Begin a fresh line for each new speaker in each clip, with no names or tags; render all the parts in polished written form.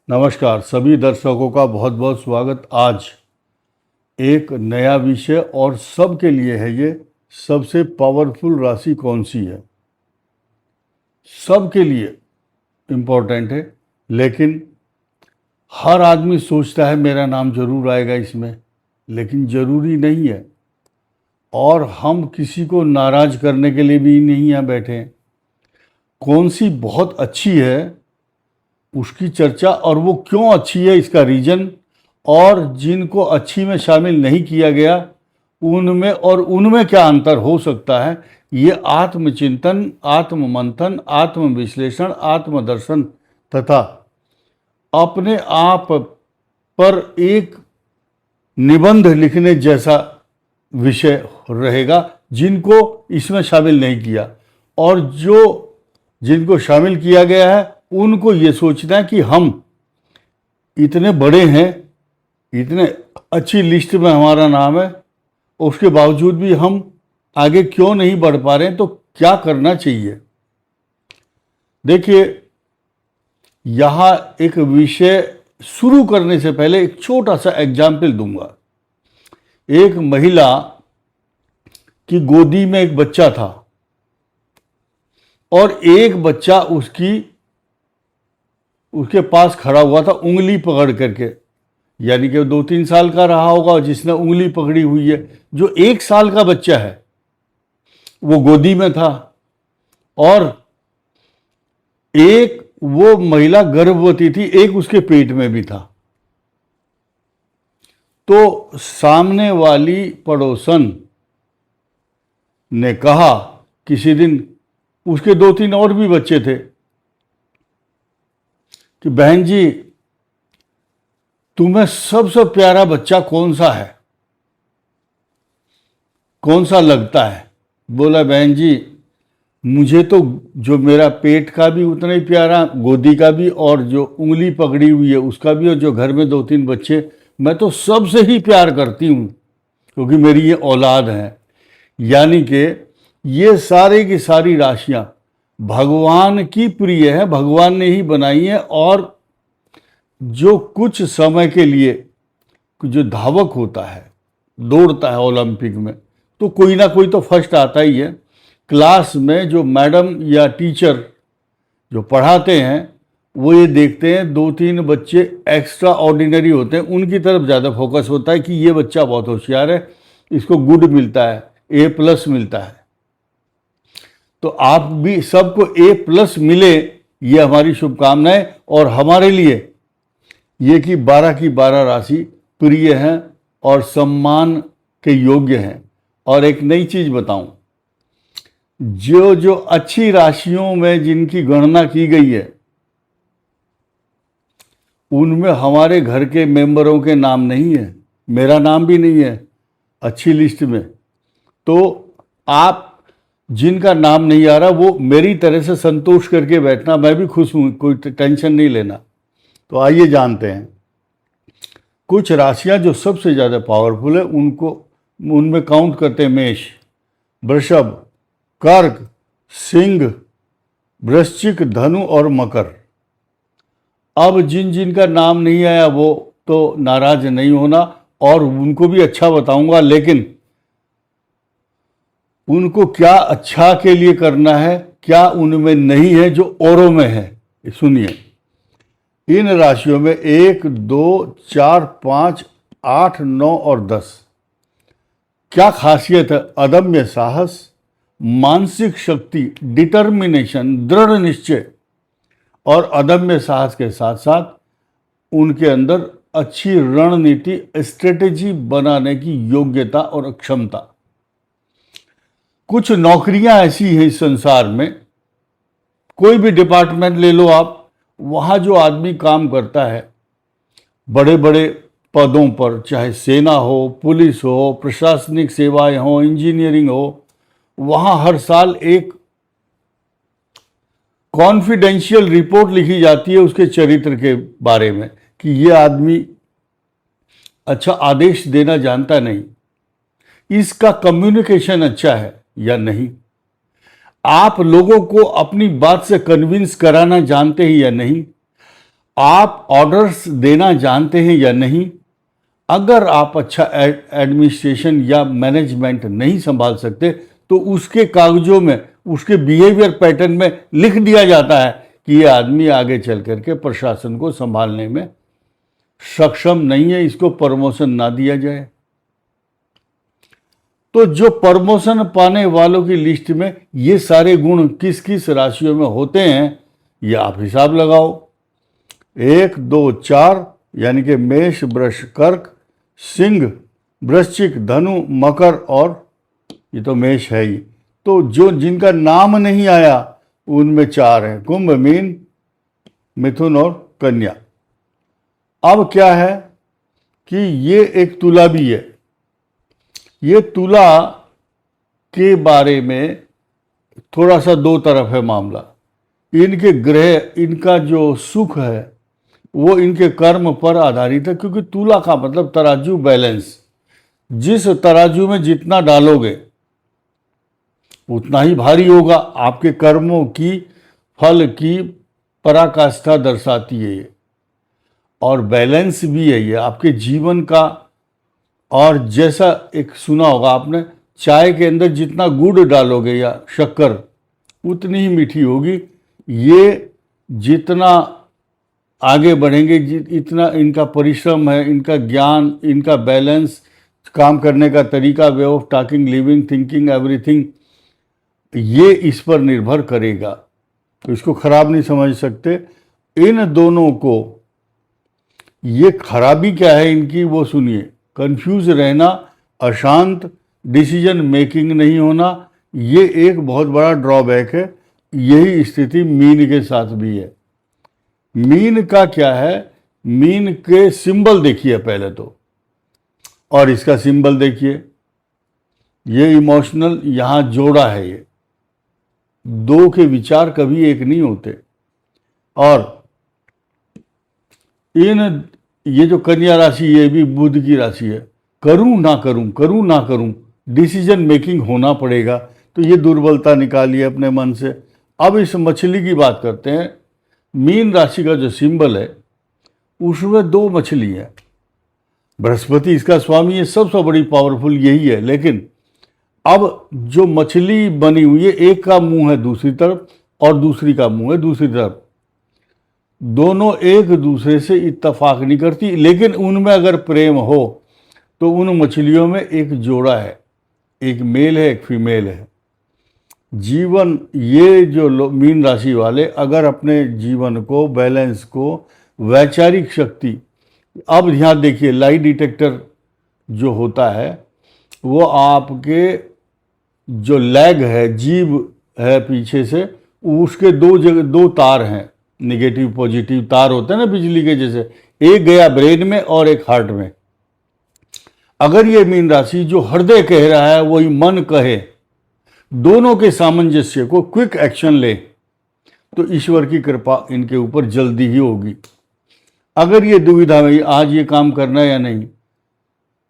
नमस्कार सभी दर्शकों का बहुत बहुत स्वागत। आज एक नया विषय और सबके लिए है। ये सबसे पावरफुल राशि कौन सी है, सबके लिए इम्पोर्टेंट है। लेकिन हर आदमी सोचता है मेरा नाम जरूर आएगा इसमें, लेकिन ज़रूरी नहीं है। और हम किसी को नाराज़ करने के लिए भी नहीं यहाँ बैठे हैं। कौन सी बहुत अच्छी है उसकी चर्चा, और वो क्यों अच्छी है इसका रीज़न, और जिनको अच्छी में शामिल नहीं किया गया उनमें और उनमें क्या अंतर हो सकता है, ये आत्मचिंतन, आत्ममंथन, आत्मविश्लेषण, आत्मदर्शन तथा अपने आप पर एक निबंध लिखने जैसा विषय रहेगा, जिनको इसमें शामिल नहीं किया। और जिनको शामिल किया गया है उनको ये सोचना है कि हम इतने बड़े हैं, इतने अच्छी लिस्ट में हमारा नाम है, उसके बावजूद भी हम आगे क्यों नहीं बढ़ पा रहे हैं, तो क्या करना चाहिए। देखिए, यहाँ एक विषय शुरू करने से पहले एक छोटा सा एग्जाम्पल दूंगा। एक महिला की गोदी में एक बच्चा था और एक बच्चा उसके पास खड़ा हुआ था उंगली पकड़ करके, यानी कि 2-3 साल का रहा होगा जिसने उंगली पकड़ी हुई है। जो 1 साल का बच्चा है वो गोदी में था और एक वो महिला गर्भवती थी, एक उसके पेट में भी था। तो सामने वाली पड़ोसन ने कहा, किसी दिन उसके 2-3 और भी बच्चे थे, कि बहन जी तुम्हें सबसे प्यारा बच्चा कौन सा है, कौन सा लगता है। बोला, बहन जी मुझे तो जो मेरा पेट का भी उतना ही प्यारा, गोदी का भी, और जो उंगली पकड़ी हुई है उसका भी, और जो घर में 2-3 बच्चे, मैं तो सबसे ही प्यार करती हूँ क्योंकि मेरी ये औलाद है। यानी कि ये सारी की सारी राशियाँ भगवान की प्रिय है, भगवान ने ही बनाई है। और जो कुछ समय के लिए जो धावक होता है, दौड़ता है ओलंपिक में, तो कोई ना कोई तो फर्स्ट आता ही है। क्लास में जो मैडम या टीचर जो पढ़ाते हैं वो ये देखते हैं 2-3 बच्चे एक्स्ट्रा ऑर्डिनरी होते हैं, उनकी तरफ ज़्यादा फोकस होता है कि ये बच्चा बहुत होशियार है, इसको गुड मिलता है, A+ मिलता है। तो आप भी सबको A+ मिले, ये हमारी शुभकामनाएं। और हमारे लिए ये कि 12 की 12 राशि प्रिय हैं और सम्मान के योग्य हैं। और एक नई चीज बताऊं, जो अच्छी राशियों में जिनकी गणना की गई है उनमें हमारे घर के मेंबरों के नाम नहीं है, मेरा नाम भी नहीं है अच्छी लिस्ट में। तो आप जिनका नाम नहीं आ रहा वो मेरी तरह से संतोष करके बैठना, मैं भी खुश हूँ, कोई टेंशन नहीं लेना। तो आइए जानते हैं कुछ राशियां जो सबसे ज़्यादा पावरफुल है, उनमें काउंट करते हैं मेष, वृषभ, कर्क, सिंह, वृश्चिक, धनु और मकर। अब जिन का नाम नहीं आया वो तो नाराज नहीं होना, और उनको भी अच्छा बताऊंगा, लेकिन उनको क्या अच्छा के लिए करना है, क्या उनमें नहीं है जो औरों में है। सुनिए, इन राशियों में 1, 2, 4, 5, 8, 9 और 10 क्या खासियत है। अदम्य साहस, मानसिक शक्ति, डिटर्मिनेशन, दृढ़ निश्चय, और अदम्य साहस के साथ साथ उनके अंदर अच्छी रणनीति, स्ट्रेटेजी बनाने की योग्यता और क्षमता। कुछ नौकरियां ऐसी हैं इस संसार में, कोई भी डिपार्टमेंट ले लो आप, वहाँ जो आदमी काम करता है बड़े बड़े पदों पर, चाहे सेना हो, पुलिस हो, प्रशासनिक सेवाएं हो, इंजीनियरिंग हो, वहाँ हर साल एक कॉन्फिडेंशियल रिपोर्ट लिखी जाती है उसके चरित्र के बारे में, कि ये आदमी अच्छा आदेश देना जानता नहीं, इसका कम्युनिकेशन अच्छा है या नहीं, आप लोगों को अपनी बात से कन्विंस कराना जानते हैं या नहीं, आप ऑर्डर्स देना जानते हैं या नहीं। अगर आप अच्छा एडमिनिस्ट्रेशन या मैनेजमेंट नहीं संभाल सकते तो उसके कागजों में, उसके बिहेवियर पैटर्न में लिख दिया जाता है कि ये आदमी आगे चल करके प्रशासन को संभालने में सक्षम नहीं है, इसको प्रमोशन ना दिया जाए। तो जो प्रमोशन पाने वालों की लिस्ट में ये सारे गुण किस किस राशियों में होते हैं, ये आप हिसाब लगाओ। 1, 2, 4 यानी कि मेष, वृष, कर्क, सिंह, वृश्चिक, धनु, मकर और ये तो मेष है ही। तो जो जिनका नाम नहीं आया उनमें 4 हैं, कुंभ, मीन, मिथुन और कन्या। अब क्या है कि ये एक तुला भी है। ये तुला के बारे में थोड़ा सा दो तरफ है मामला। इनके ग्रह, इनका जो सुख है वो इनके कर्म पर आधारित है, क्योंकि तुला का मतलब तराजू, बैलेंस। जिस तराजू में जितना डालोगे उतना ही भारी होगा। आपके कर्मों की, फल की पराकाष्ठा दर्शाती है ये, और बैलेंस भी है ये आपके जीवन का। और जैसा एक सुना होगा आपने, चाय के अंदर जितना गुड़ डालोगे या शक्कर उतनी ही मीठी होगी। ये जितना आगे बढ़ेंगे, इतना इनका परिश्रम है, इनका ज्ञान, इनका बैलेंस, काम करने का तरीका, way of talking, living, thinking, everything, ये इस पर निर्भर करेगा। तो इसको खराब नहीं समझ सकते। इन दोनों को, ये खराबी क्या है इनकी वो सुनिए। कंफ्यूज रहना, अशांत, डिसीजन मेकिंग नहीं होना, ये एक बहुत बड़ा ड्रॉबैक है। यही स्थिति मीन के साथ भी है। मीन का क्या है, मीन के सिंबल देखिए पहले तो, और इसका सिंबल देखिए। ये इमोशनल, यहाँ जोड़ा है। ये दो के विचार कभी एक नहीं होते। और ये जो कन्या राशि, ये भी बुध की राशि है। करूं ना करूं, करूं ना करूं, डिसीजन मेकिंग होना पड़ेगा। तो ये दुर्बलता निकालिए अपने मन से। अब इस मछली की बात करते हैं। मीन राशि का जो सिंबल है उसमें 2 मछली है। बृहस्पति इसका स्वामी है, सबसे बड़ी पावरफुल यही है। लेकिन अब जो मछली बनी हुई है, एक का मुंह है दूसरी तरफ और दूसरी का मुंह है दूसरी तरफ। दोनों एक दूसरे से इत्तेफाक नहीं करती, लेकिन उनमें अगर प्रेम हो तो उन मछलियों में एक जोड़ा है, एक मेल है, एक फीमेल है। जीवन, ये जो मीन राशि वाले अगर अपने जीवन को, बैलेंस को, वैचारिक शक्ति, अब ध्यान देखिए, लाई डिटेक्टर जो होता है वो आपके जो लेग है, जीभ है पीछे से, उसके 2 तार हैं, निगेटिव पॉजिटिव तार होते हैं ना बिजली के जैसे। एक गया ब्रेन में और एक हार्ट में। अगर ये मीन राशि जो हृदय कह रहा है वही मन कहे, दोनों के सामंजस्य को, क्विक एक्शन ले, तो ईश्वर की कृपा इनके ऊपर जल्दी ही होगी। अगर ये दुविधा में आज ये काम करना है या नहीं,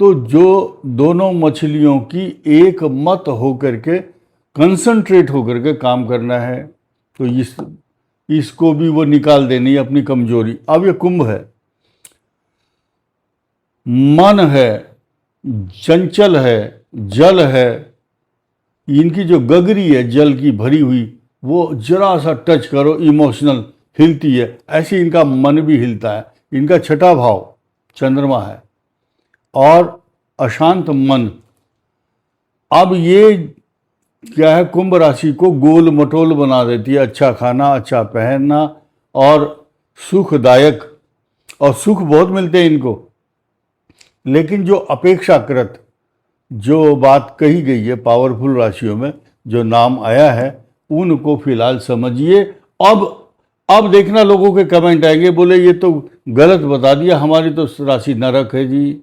तो जो दोनों मछलियों की एक मत होकर के, कंसंट्रेट होकर के काम करना है, तो इसको भी वो निकाल देनी है अपनी कमजोरी। अब ये कुंभ है, मन है, चंचल है, जल है। इनकी जो गगरी है जल की भरी हुई, वो जरा सा टच करो इमोशनल हिलती है। ऐसे इनका मन भी हिलता है। इनका छठा भाव चंद्रमा है और अशांत मन। अब ये क्या है, कुंभ राशि को गोल मटोल बना देती है। अच्छा खाना, अच्छा पहनना और सुखदायक, और सुख बहुत मिलते हैं इनको। लेकिन जो अपेक्षाकृत जो बात कही गई है पावरफुल राशियों में, जो नाम आया है, उनको फिलहाल समझिए। अब देखना लोगों के कमेंट आएंगे, बोले ये तो गलत बता दिया, हमारी तो राशि नरक है जी,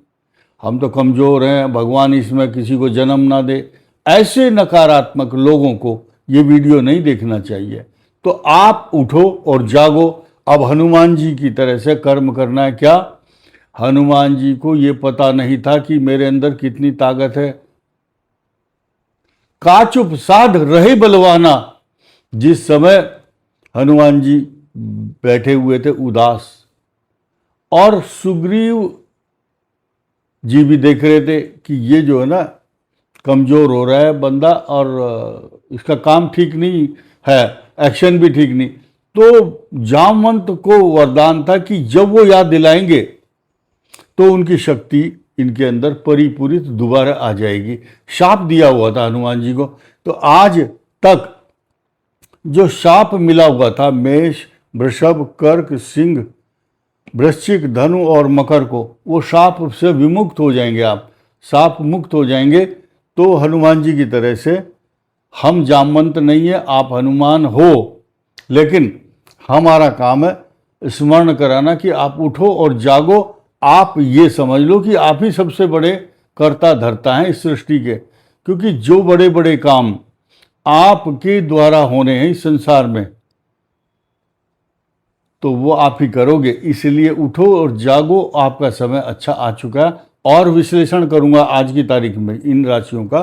हम तो कमज़ोर हैं, भगवान इसमें किसी को जन्म ना दे। ऐसे नकारात्मक लोगों को ये वीडियो नहीं देखना चाहिए। तो आप उठो और जागो। अब हनुमान जी की तरह से कर्म करना है। क्या हनुमान जी को ये पता नहीं था कि मेरे अंदर कितनी ताकत है? काचुप साध रहे बलवाना। जिस समय हनुमान जी बैठे हुए थे उदास, और सुग्रीव जी भी देख रहे थे कि ये जो है ना कमज़ोर हो रहा है बंदा और इसका काम ठीक नहीं है, एक्शन भी ठीक नहीं। तो जामवंत को वरदान था कि जब वो याद दिलाएंगे तो उनकी शक्ति इनके अंदर परिपूरित दोबारा आ जाएगी। शाप दिया हुआ था हनुमान जी को। तो आज तक जो शाप मिला हुआ था मेष, वृषभ, कर्क, सिंह, वृश्चिक, धनु और मकर को, वो शाप से विमुक्त हो जाएंगे। आप शाप मुक्त हो जाएंगे। तो हनुमान जी की तरह से हम जामवंत नहीं है, आप हनुमान हो, लेकिन हमारा काम है स्मरण कराना कि आप उठो और जागो। आप ये समझ लो कि आप ही सबसे बड़े कर्ता धर्ता हैं इस सृष्टि के, क्योंकि जो बड़े बड़े काम आपके द्वारा होने हैं इस संसार में तो वो आप ही करोगे। इसलिए उठो और जागो, आपका समय अच्छा आ चुका है। और विश्लेषण करूंगा आज की तारीख में इन राशियों का।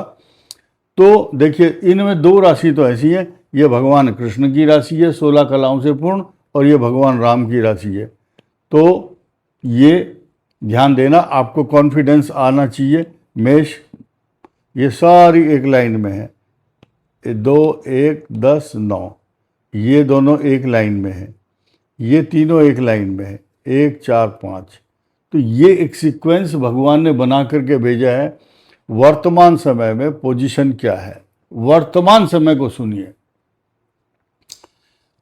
तो देखिए, इनमें दो राशि तो ऐसी है, ये भगवान कृष्ण की राशि है 16 कलाओं से पूर्ण, और ये भगवान राम की राशि है। तो ये ध्यान देना, आपको कॉन्फिडेंस आना चाहिए। मेष, ये सारी एक लाइन में है, 2, 1, 10, 9, ये दोनों एक लाइन में है, ये तीनों एक लाइन में है, 1, 4, 5। तो ये एक सीक्वेंस भगवान ने बना करके भेजा है। वर्तमान समय में पोजीशन क्या है, वर्तमान समय को सुनिए।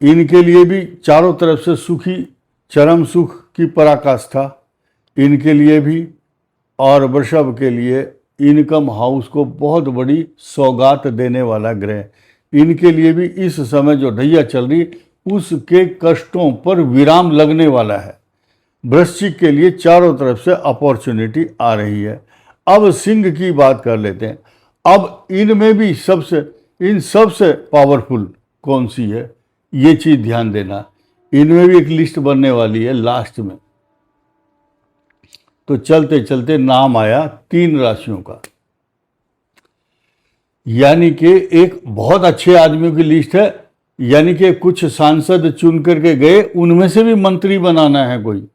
इनके लिए भी चारों तरफ से सुखी, चरम सुख की पराकाष्ठा इनके लिए भी, और वृषभ के लिए इनकम हाउस को बहुत बड़ी सौगात देने वाला ग्रह, इनके लिए भी इस समय जो ढैया चल रही उसके कष्टों पर विराम लगने वाला है। वृश्चिक के लिए चारों तरफ से अपॉर्चुनिटी आ रही है। अब सिंह की बात कर लेते हैं। अब इनमें भी इन सबसे पावरफुल कौन सी है, ये चीज ध्यान देना। इनमें भी एक लिस्ट बनने वाली है लास्ट में। तो चलते चलते नाम आया 3 राशियों का, यानी कि एक बहुत अच्छे आदमियों की लिस्ट है। यानी कि कुछ सांसद चुन करके गए, उनमें से भी मंत्री बनाना है कोई।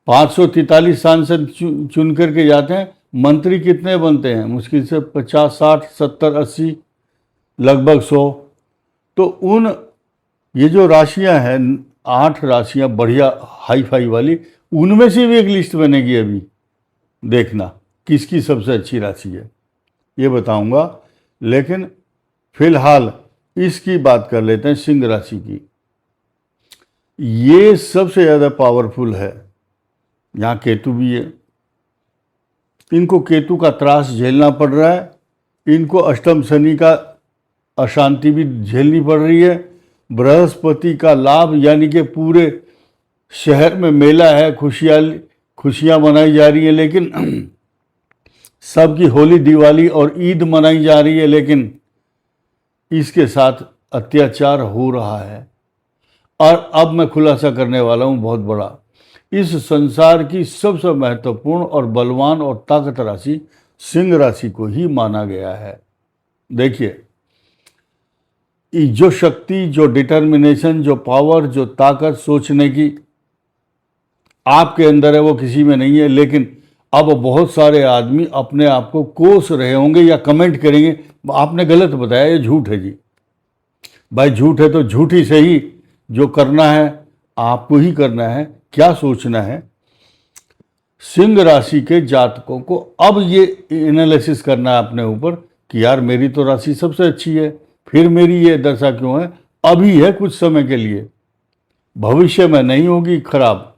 543 सांसद चुन करके जाते हैं, मंत्री कितने बनते हैं? मुश्किल से 50, 60, 70, 80, लगभग 100। तो ये जो राशियां हैं, 8 राशियां बढ़िया हाई फाई वाली, उनमें से भी एक लिस्ट बनेगी। अभी देखना किसकी सबसे अच्छी राशि है, ये बताऊंगा। लेकिन फिलहाल इसकी बात कर लेते हैं, सिंह राशि की। ये सबसे ज़्यादा पावरफुल है। यहाँ केतु भी है, इनको केतु का त्रास झेलना पड़ रहा है। इनको अष्टम शनि का अशांति भी झेलनी पड़ रही है। बृहस्पति का लाभ, यानी कि पूरे शहर में मेला है, खुशियाँ मनाई जा रही है, लेकिन सबकी होली, दिवाली और ईद मनाई जा रही है, लेकिन इसके साथ अत्याचार हो रहा है। और अब मैं खुलासा करने वाला हूँ बहुत बड़ा। इस संसार की सबसे महत्वपूर्ण और बलवान और ताकत राशि सिंह राशि को ही माना गया है। देखिए, जो शक्ति, जो डिटर्मिनेशन, जो पावर, जो ताकत सोचने की आपके अंदर है, वो किसी में नहीं है। लेकिन अब बहुत सारे आदमी अपने आप को कोस रहे होंगे या कमेंट करेंगे, आपने गलत बताया, ये झूठ है जी। भाई झूठ है तो झूठ ही सही, जो करना है आपको ही करना है। क्या सोचना है, सिंह राशि के जातकों को अब ये एनालिसिस करना है अपने ऊपर कि यार मेरी तो राशि सबसे अच्छी है, फिर मेरी ये दशा क्यों है? अभी है कुछ समय के लिए, भविष्य में नहीं होगी खराब,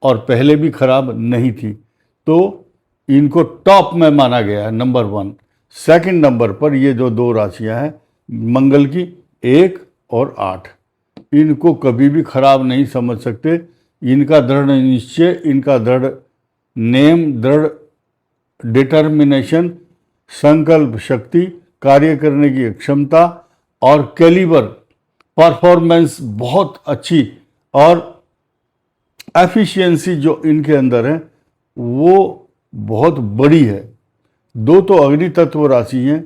और पहले भी खराब नहीं थी। तो इनको टॉप में माना गया है, नंबर 1। सेकंड नंबर पर ये जो 2 राशियां हैं मंगल की, 1 और 8, इनको कभी भी खराब नहीं समझ सकते। इनका दृढ़ निश्चय, इनका दृढ़ नेम, दृढ़ डिटर्मिनेशन, संकल्प शक्ति, कार्य करने की क्षमता और कैलिबर, परफॉर्मेंस बहुत अच्छी, और एफिशिएंसी जो इनके अंदर है वो बहुत बड़ी है। 2 तो अग्नि तत्व राशि हैं,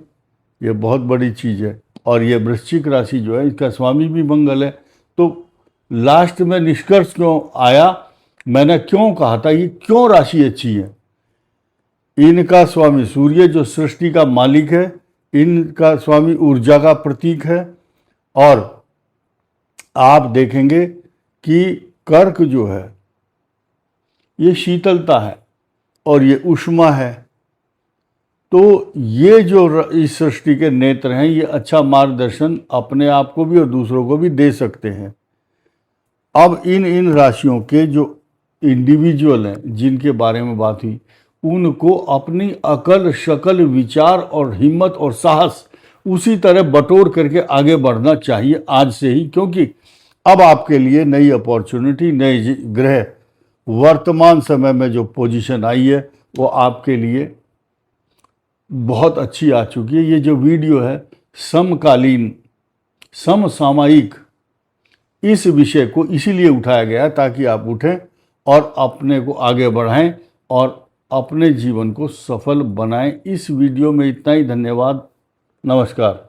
ये बहुत बड़ी चीज़ है। और ये वृश्चिक राशि जो है, इसका स्वामी भी मंगल है। तो लास्ट में निष्कर्ष क्यों आया, मैंने क्यों कहा था ये क्यों राशि अच्छी है। इनका स्वामी सूर्य जो सृष्टि का मालिक है, इनका स्वामी ऊर्जा का प्रतीक है। और आप देखेंगे कि कर्क जो है ये शीतलता है और ये ऊष्मा है। तो ये जो इस सृष्टि के नेत्र हैं ये अच्छा मार्गदर्शन अपने आप को भी और दूसरों को भी दे सकते हैं। अब इन राशियों के जो इंडिविजुअल हैं जिनके बारे में बात हुई, उनको अपनी अकल, शकल, विचार और हिम्मत और साहस उसी तरह बटोर करके आगे बढ़ना चाहिए आज से ही, क्योंकि अब आपके लिए नई अपॉर्चुनिटी, नए ग्रह, वर्तमान समय में जो पोजीशन आई है वो आपके लिए बहुत अच्छी आ चुकी है। ये जो वीडियो है समकालीन, समसामयिक इस विषय को इसीलिए उठाया गया ताकि आप उठें और अपने को आगे बढ़ाएं और अपने जीवन को सफल बनाएं। इस वीडियो में इतना ही। धन्यवाद। नमस्कार।